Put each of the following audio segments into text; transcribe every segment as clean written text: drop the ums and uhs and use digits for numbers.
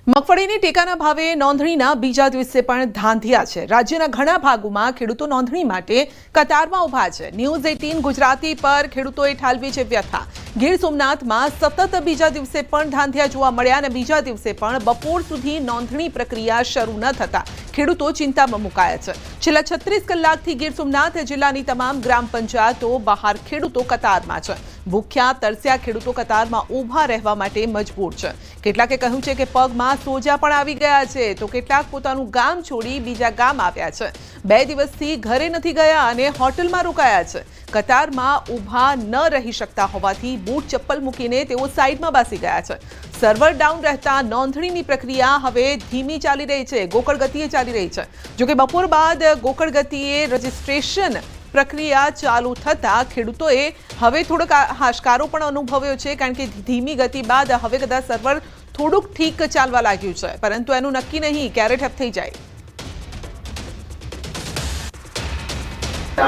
મગફળીની ટેકાના ભાવે નોંધણીના બીજા દિવસે પણ ધાંધિયા છે। રાજ્યના ઘણા ભાગોમાં ખેડૂતો નોંધણી માટે કતારમાં ઊભા છે। ન્યૂઝ 18 ગુજરાતી પર ખેડૂતોએ ઠાલવી છે વ્યથા। ગીર સોમનાથમાં સતત બીજા દિવસે પણ ધાંધિયા જોવા મળ્યા અને બીજા દિવસે પણ બપોર સુધી નોંધણી પ્રક્રિયા શરૂ ન થતા ખેડૂતો ચિંતામાં મુકાયા છે। છેલ્લા 36 કલાકથી ગીર સોમનાથ જિલ્લાની તમામ ગ્રામ પંચાયતો બહાર ખેડૂતો કતારમાં છે। ભૂખ્યા તરસ્યા ખેડૂતો કતારમાં ઊભા રહેવા માટે મજબૂર છે। કેટલાકે કહ્યું છે કે પગમાં સોજા પણ આવી ગયા છે તો કેટલાક પોતાનું ગામ છોડી બીજા ગામ આવ્યા છે। 2 દિવસથી ઘરે નથી ગયા અને હોટલમાં રોકાયા છે। કતારમાં ઊભા ન રહી શકતા હોવાથી બૂટ ચપ્પલ મૂકીને તેઓ સાઈડમાં બેસી ગયા છે। સર્વર ડાઉન રહેતા નોંધણીની પ્રક્રિયા હવે ધીમી ચાલી રહી છે, ગોકળ ગતિએ ચાલી રહી છે। જોકે બપોર બાદ ગોકળ ગતિએ રજીસ્ટ્રેશન પ્રક્રિયા ચાલુ થતા ખેડૂતોએ હવે થોડોક હાશકારો પણ અનુભવ્યો છે, કારણ કે ધીમી ગતિ બાદ હવે કદાચ સર્વર થોડુંક ઠીક ચાલવા લાગ્યું છે, પરંતુ એનું નક્કી નહીં ક્યારે ઠપ થઈ જાય।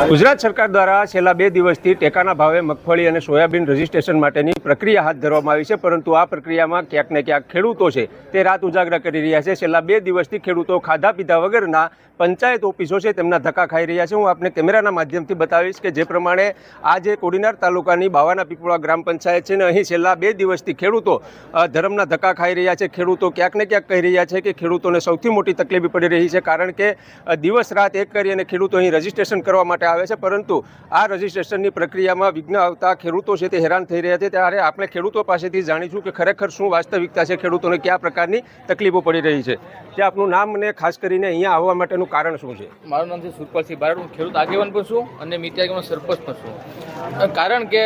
ગુજરાત સરકાર દ્વારા છેલ્લા 2 દિવસથી ટેકાના ભાવે મગફળી અને સોયાબીન રજીસ્ટ્રેશન માટેની પ્રક્રિયા હાથ ધરવામાં આવી છે, પરંતુ આ પ્રક્રિયામાં ક્યાંક ને ક્યાંક ખેડૂતો છે તે રાત ઉજાગરા કરી રહ્યા છે। છેલ્લા 2 દિવસથી ખેડૂતો ખાધા પીધા વગરના પંચાયત ઓફિસો છે તેમના ધક્કા ખાઈ રહ્યા છે। હું આપને કેમેરાના માધ્યમથી બતાવીશ કે જે પ્રમાણે આ જે કોડીનાર તાલુકાની બાવાના પીપળા ગ્રામ પંચાયત છે ને અહીં છેલ્લા 2 દિવસથી ખેડૂતો ધરમના ધક્કા ખાઈ રહ્યા છે। ખેડૂતો ક્યાંક ને ક્યાંક કહી રહ્યા છે કે ખેડૂતોને સૌથી મોટી તકલીફ પડી રહી છે, કારણ કે દિવસ રાત એક કરી અને ખેડૂતો અહીં રજીસ્ટ્રેશન કરવા માટે આવે છે, પરંતુ આ રજીસ્ટ્રેશનની પ્રક્રિયામાં વિઘ્ન આવતા ખેડૂતો છે તે હેરાન થઈ રહ્યા છે। ત્યારે આપણે ખેડૂતો પાસેથી જાણીશું કે ખરેખર શું વાસ્તવિકતા છે, ખેડૂતોને કયા પ્રકારની તકલીફો પડી રહી છે। જે આપનું નામ અને ખાસ કરીને અહીંયા આવવા માટેનું કારણ શું છે? મારું નામ છે સુરપાલસિંહ બારડ। હું ખેડૂત આગેવાન પણ છું અને મિત્યાગીનો સરપંચ પણ છું। કારણ કે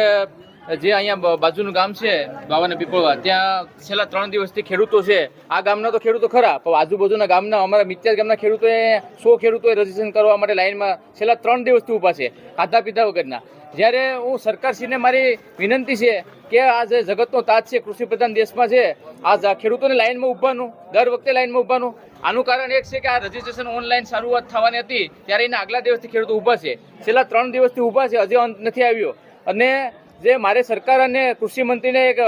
જે અહીંયા બાજુનું ગામ છે બાવાના પીપળવા, ત્યાં છેલ્લા 3 દિવસથી ખેડૂતો છે। આ ગામના તો ખેડૂતો ખરા, પણ આજુબાજુના ગામના અમારા મિત્યાગ ગામના ખેડૂતોએ 100 ખેડૂતોએ રજીસ્ટ્રેશન કરવા માટે લાઇનમાં છેલ્લા 3 દિવસથી ઊભા છે, ખાધા પીધા વગરના। જ્યારે હું સરકારશ્રીને મારી વિનંતી છે કે આ જે જગતનો તાજ છે, કૃષિ પ્રધાન દેશમાં છે, આ ખેડૂતોને લાઇનમાં ઊભાનું, દર વખતે લાઇનમાં ઊભાનું આનું કારણ એક છે કે આ રજીસ્ટ્રેશન ઓનલાઈન શરૂઆત થવાની હતી ત્યારે એના આગલા દિવસથી ખેડૂતો ઊભા છે। છેલ્લા 3 દિવસથી ઊભા છે, હજી અંત નથી આવ્યો। અને જે મારે સરકાર અને કૃષિ મંત્રીને એક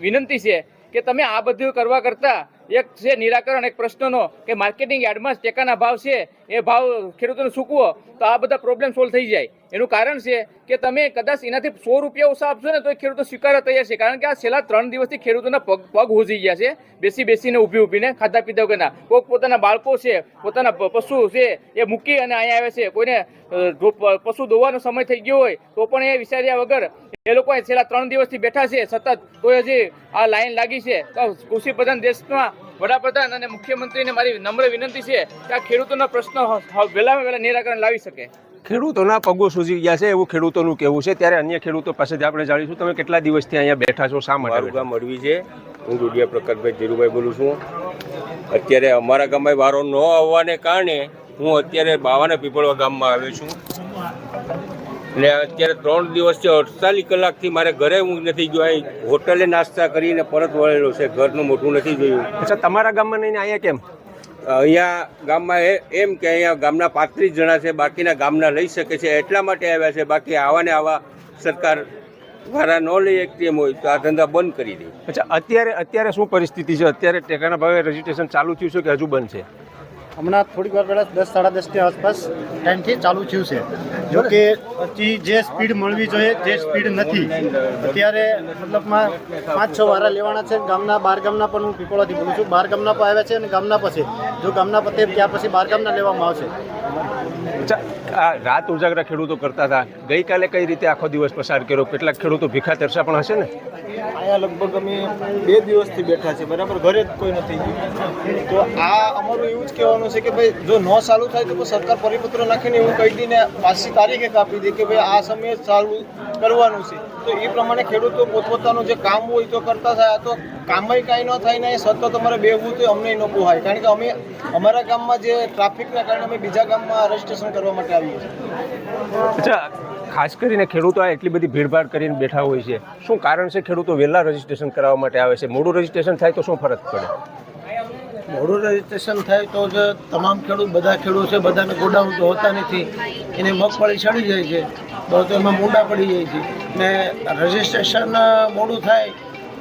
વિનંતી છે કે તમે આ બધું કરવા કરતાં એક છે નિરાકરણ એક પ્રશ્નનો કે માર્કેટિંગ યાર્ડમાં ટેકાના ભાવ છે એ ભાવ ખેડૂતોને ચૂકવો તો આ બધા પ્રોબ્લેમ સોલ્વ થઈ જાય। એનું કારણ છે કે તમે કદાચ એનાથી 100 રૂપિયા ઓછા આપશો ને તો એ ખેડૂતો સ્વીકારવા તૈયાર છે, કારણ કે આ છેલ્લા 3 દિવસથી ખેડૂતોના પગ હોજી ગયા છે, બેસીને ઊભીને ખાધા પીધા વગરના। કોઈક પોતાના બાળકો છે, પોતાના પશુ છે એ મૂકી અને અહીંયા આવે છે। કોઈને પશુ દોવાનો સમય થઈ ગયો હોય તો પણ એ વિચાર્યા વગર એ લોકો છેલ્લા 3 દિવસથી બેઠા છે સતત, તો હજી આ લાઈન લાગી છે। તો કૃષિ પ્રધાન દેશમાં વડાપ્રધાન અને મુખ્યમંત્રીને મારી નમ્ર વિનંતી છે કે આ ખેડૂતોના પ્રશ્ન વહેલામાં વહેલા નિરાકરણ લાવી શકે। ખેડૂતોના પગો સૂજી ગયા છે એવું ખેડૂતોનું કહેવું છે। ત્યારે અન્ય ખેડૂતો પાસેથી આપણે જાણીશું, તમે કેટલા દિવસથી અહીંયા બેઠા છો, શા માટે? મારું ગામ અડવી છે, હું દુડિયા પ્રકાશભાઈ ધીરુભાઈ બોલું છું। અત્યારે અમારા ગામમાં વારો ન આવવાને કારણે હું અત્યારે બાવાના પીપળવા ગામમાં આવ્યો છું ને અત્યારે 3 દિવસથી 48 કલાકથી મારે ઘરે હું નથી ગયો, અહીં હોટલે નાસ્તા કરીને પરત વળેલો છે, ઘરનું મોટું નથી જોયું। અચ્છા, તમારા ગામમાં નહીં અહીંયા કેમ? અહીંયા ગામમાં એમ કે અહીંયા ગામના 35 જણા છે, બાકીના ગામના લઈ શકે છે એટલા માટે આવ્યા છે, બાકી આવા ને આવા સરકાર દ્વારા ન લઈ શકતી એમ હોય તો આ ધંધા બંધ કરી દે। અચ્છા, અત્યારે શું પરિસ્થિતિ છે? અત્યારે ટેકાના ભાવે રજીસ્ટ્રેશન ચાલુ થયું છે કે હજુ બંધ છે? હમણાં થોડીક વાર પહેલાં 10 સાડા 10 ની આસપાસ ટાઈમથી ચાલુ થયું છે, જો કે હજી જે સ્પીડ મળવી જોઈએ જે સ્પીડ નથી। અત્યારે મતલબમાં 5-6 વારા લેવાના છે ગામના, 12 ગામના પણ હું પીપળાથી બોલું છું, 12 ગામના પણ આવ્યા છે અને ગામના પછી જો ગામના પતે ત્યાર પછી 12 ગામના લેવામાં આવશે। અચ્છા, આ રાત ઉજાગરા ખેડૂતો કરતા હતા, ગઈકાલે કઈ રીતે આખો દિવસ પસાર કર્યો? કેટલાક ખેડૂતો ભીખા તરસા પણ હશે ને? અહીંયા લગભગ અમે 2 દિવસથી બેઠા છે, બરાબર, ઘરે જ કોઈ નથી ગયું। તો આ અમારું એવું જ કહેવાનું છે કે ભાઈ જો ન ચાલુ થાય તો સરકાર પરિપત્ર નાખીને એવું કહી દઈને પાછી તારીખે કાપી દે કે ભાઈ આ સમયે ચાલુ કરવાનું છે, તો એ પ્રમાણે ખેડૂતો પોતપોતાનું જે કામ હોય તો કરતા થાય। તો કામય કાંઈ ન થાય ને સતત અમારે બેહવું તો અમને ન પોહાય, કારણ કે અમે અમારા ગામમાં જે ટ્રાફિકના કારણે અમે બીજા ગામમાં રજીસ્ટ્રેશન કરવા માટે આવીએ છીએ। અચ્છા, ખાસ કરીને ખેડૂતો આ એટલી બધી ભીડભાડ કરીને બેઠા હોય છે, શું કારણ છે ખેડૂતો વહેલા રજીસ્ટ્રેશન કરાવવા માટે આવે છે? મોડું રજીસ્ટ્રેશન થાય તો શું ફરક પડે? મોડું રજીસ્ટ્રેશન થાય તો જ તમામ બધા ખેડૂત છે, બધાને ગોડાઉન તો હોતા નથી, એને મગફળી ચડી જાય છે, તો એમાં મૂંડા પડી જાય છે ને રજીસ્ટ્રેશન મોડું થાય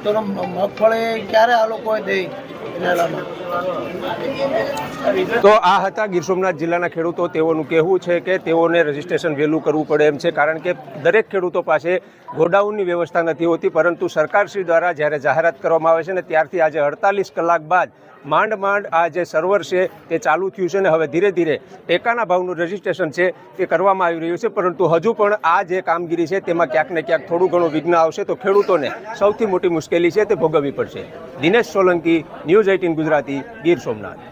તો મગફળી ક્યારે આ લોકોએ દે તો આ હતા ગીર સોમનાથ જિલ્લાના ખેડૂતો. તેઓનું કહેવું છે કે તેઓને રજીસ્ટ્રેશન વહેલું કરવું પડે એમ છે, કારણ કે દરેક ખેડૂતો પાસે ગોડાઉનની વ્યવસ્થા નથી હોતી. પરંતુ સરકારશ્રી દ્વારા જ્યારે જાહેરાત કરવામાં આવે છે ને ત્યારથી આજે 48 કલાક બાદ માંડ આ જે સર્વર છે તે ચાલુ થયું છે ને હવે ધીરે ધીરે ટેકાના ભાવનું રજીસ્ટ્રેશન છે તે કરવામાં આવી રહ્યું છે. પરંતુ હજુ પણ આ જે કામગીરી છે તેમાં ક્યાંક ને ક્યાંક થોડું ઘણું વિઘ્ન આવશે તો ખેડૂતોને સૌથી મોટી મુશ્કેલી છે તે ભોગવવી પડશે. દિનેશ સોલંકી, ન્યૂઝ 18 ગુજરાતી, ગીર સોમનાથ.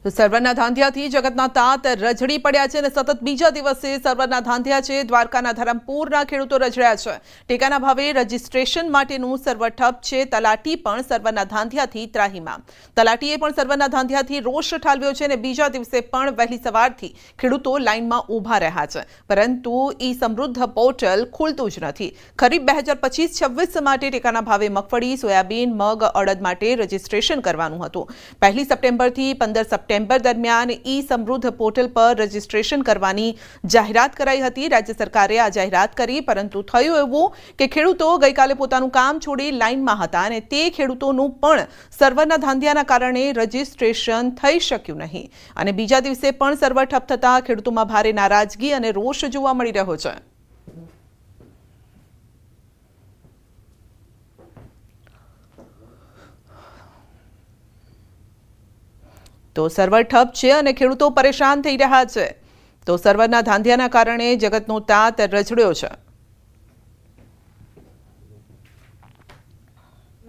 તો સર્વરના ધાંધિયાથી જગતના તાત રજડી પડ્યા છે અને સતત બીજા દિવસે સર્વરના ધાંધિયા છે. દ્વારકાના ધરમપુરના ખેડૂતો રજડ્યા છે. ટેકાના ભાવે રજીસ્ટ્રેશન માટેનું સર્વર ઠપ છે. તલાટી પણ સર્વરના ધાંધિયાથી ત્રાહીમાં. તલાટીએ પણ સર્વરના ધાંધિયાથી રોષ ઠાલવ્યો છે અને બીજા દિવસે પણ વહેલી સવારથી ખેડૂતો લાઇનમાં ઊભા રહ્યા છે. પરંતુ ઈ સમૃદ્ધ પોર્ટલ ખુલતું જ નથી. ખરીફ 2025-26 માટે ટેકાના ભાવે મગફળી, સોયાબીન, મગ, અડદ માટે રજીસ્ટ્રેશન કરવાનું હતું. 1 સપ્ટેમ્બરથી 15 સપ્ટેમ્બર દરમિયાન ઈ સમૃદ્ધ પોર્ટલ પર રજીસ્ટ્રેશન કરવાની જાહેરાત કરાઈ હતી. રાજ્ય સરકારે આ જાહેરાત કરી, પરંતુ થયું એવું કે ખેડૂતો ગઈકાલે પોતાનું કામ છોડી લાઇનમાં હતા અને તે ખેડૂતોનું પણ સર્વરના ધાંધિયાના કારણે રજીસ્ટ્રેશન થઈ શક્યું નહીં. અને બીજા દિવસે પણ સર્વર ઠપ થતાં ખેડૂતોમાં ભારે નારાજગી અને રોષ જોવા મળી રહ્યો છે. તો સર્વર ઠપ છે અને ખેડૂતો પરેશાન થઈ રહ્યા છે. તો સર્વરના ધાંધિયાના કારણે જગતનો તાત રજડ્યો છે.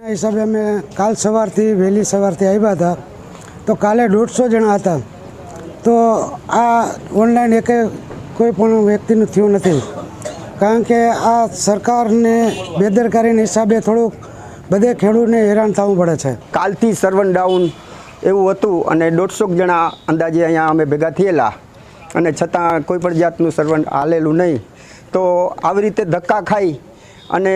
હિસાબે અમે કાલ સવારથી વહેલી સવારથી આવ્યા હતા. તો કાલે 150 જણા હતા. તો આ ઓનલાઈન એકે કોઈ પણ વ્યક્તિનું થયું નથી, કારણ કે આ સરકારને બેદરકારીના હિસાબે થોડુંક બધે ખેડૂતને હેરાન થવું પડે છે. કાલથી સર્વર ડાઉન એવું હતું અને 150 જણા અંદાજે અહીંયા અમે ભેગા થયેલા અને છતાં કોઈ પણ જાતનું સર્વર હાલેલું નહીં. તો આવી રીતે ધક્કા ખાઈ અને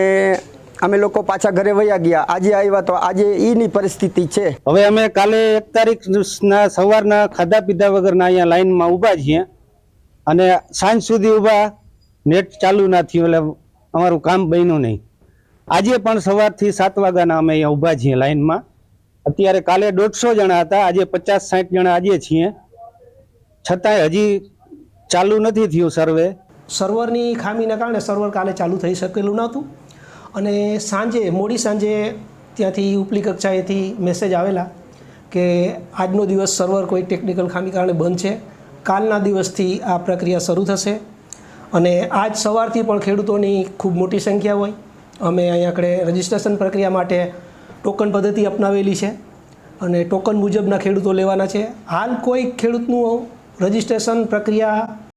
અમે લોકો પાછા ઘરે વયા ગયા. આજે આવ્યા તો આજે એની પરિસ્થિતિ છે. હવે અમે કાલે 1 તારીખના સવારના ખાધા પીધા વગરના અહીંયા લાઈનમાં ઊભા છીએ અને સાંજ સુધી ઊભા, નેટ ચાલુ ના થયું એટલે અમારું કામ બન્યું નહીં. આજે પણ સવારથી 7 વાગ્યાના અમે અહીંયા ઊભા છીએ લાઈનમાં. અત્યારે કાલે 150 જણા હતા, આજે 50-60 જણા આજે છીએ, છતાંય હજી ચાલુ નથી થયું સર્વે. સર્વરની ખામીના કારણે સર્વર કાલે ચાલુ થઈ શકેલું નહોતું અને મોડી સાંજે ત્યાંથી ઉપલી કક્ષાએથી મેસેજ આવેલા કે આજનો દિવસ સર્વર કોઈ ટેકનિકલ ખામી કારણે બંધ છે. કાલના દિવસથી આ પ્રક્રિયા શરૂ થશે અને આજ સવારથી પણ ખેડૂતોની ખૂબ મોટી સંખ્યા હોય. અમે અહીંયા આગળ રજિસ્ટ્રેશન પ્રક્રિયા માટે ટોકન પદ્ધતિ અપનાવેલી છે અને ટોકન મુજબના ખેડૂતો લેવાના છે. હાલ કોઈ ખેડૂતનું રજિસ્ટ્રેશન પ્રક્રિયા